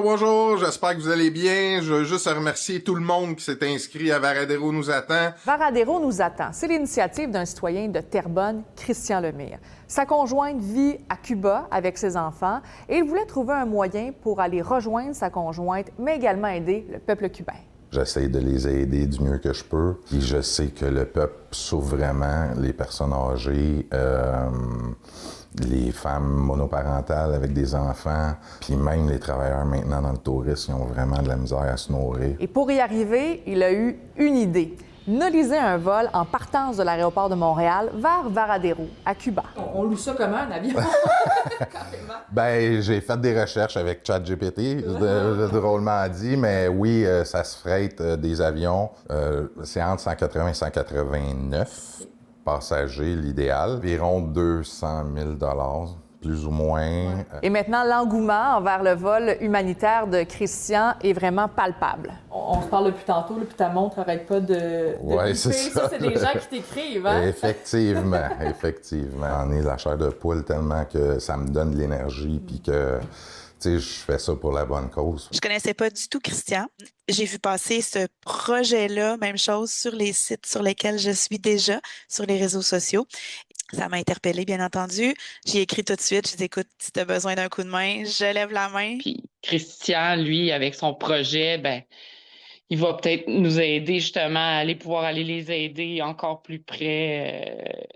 bonjour, j'espère que vous allez bien. Je veux juste remercier tout le monde qui s'est inscrit à Varadero nous attend. Varadero nous attend. C'est l'initiative d'un citoyen de Terrebonne, Christian Lemire. Sa conjointe vit à Cuba avec ses enfants et il voulait trouver un moyen pour aller rejoindre sa conjointe, mais également aider le peuple cubain. J'essaie de les aider du mieux que je peux. Puis je sais que le peuple souffre vraiment, les personnes âgées, les femmes monoparentales avec des enfants, puis même les travailleurs maintenant dans le tourisme, ils ont vraiment de la misère à se nourrir. Et pour y arriver, il a eu une idée. Noliser un vol en partance de l'aéroport de Montréal vers Varadero, à Cuba. On loue ça comment, un avion? Ben, j'ai fait des recherches avec ChatGPT, drôlement dit, mais oui, ça se frette des avions. C'est entre 180 et 189 passagers, l'idéal. Environ 200 000 $, plus ou moins. Et maintenant, l'engouement envers le vol humanitaire de Christian est vraiment palpable. On se parle depuis tantôt, puis ta montre n'arrête pas de Ouais, c'est bipper. ça. C'est des gens qui t'écrivent, hein? Effectivement, effectivement. J'en ai la chair de poule tellement que ça me donne de l'énergie, puis que, tu sais, je fais ça pour la bonne cause. Je connaissais pas du tout Christian. J'ai vu passer ce projet-là, même chose, sur les sites sur lesquels je suis déjà, sur les réseaux sociaux. Ça m'a interpellée, bien entendu. J'ai écrit tout de suite, j'ai dit, écoute, si tu as besoin d'un coup de main, je lève la main. Puis Christian, lui, avec son projet, ben, il va peut-être nous aider justement à pouvoir aller les aider encore plus près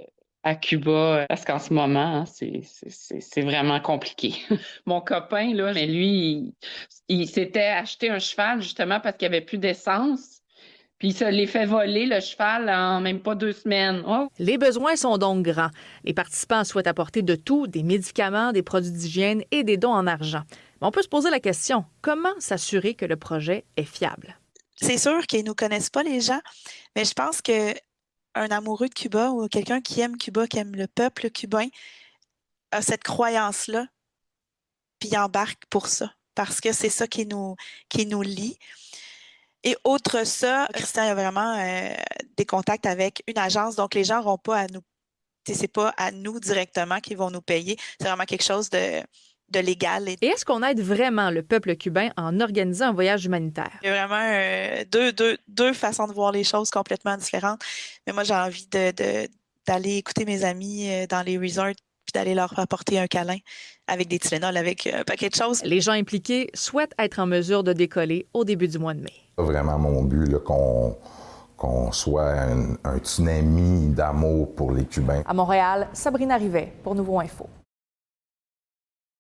à Cuba, parce qu'en ce moment, hein, c'est vraiment compliqué. Mon copain, là, mais lui, il s'était acheté un cheval justement parce qu'il n'y avait plus d'essence. Puis il se l'est fait voler, le cheval, en même pas 2 semaines. Oh. Les besoins sont donc grands. Les participants souhaitent apporter de tout, des médicaments, des produits d'hygiène et des dons en argent. Mais on peut se poser la question, comment s'assurer que le projet est fiable? C'est sûr qu'ils ne nous connaissent pas, les gens, mais je pense que un amoureux de Cuba ou quelqu'un qui aime Cuba, qui aime le peuple cubain, a cette croyance-là, puis il embarque pour ça, parce que c'est ça qui nous lie. Et outre ça, Christian a vraiment des contacts avec une agence, donc les gens n'auront pas à nous, c'est pas à nous directement qu'ils vont nous payer, c'est vraiment quelque chose de légal. Et est-ce qu'on aide vraiment le peuple cubain en organisant un voyage humanitaire? Il y a vraiment deux façons de voir les choses complètement différentes, mais moi j'ai envie d'aller écouter mes amis dans les resorts puis d'aller leur apporter un câlin avec des Tylenol, avec un paquet de choses. Les gens impliqués souhaitent être en mesure de décoller au début du mois de mai. C'est vraiment mon but, là, qu'on soit un tsunami d'amour pour les Cubains. À Montréal, Sabrina Rivet pour Nouveau Info.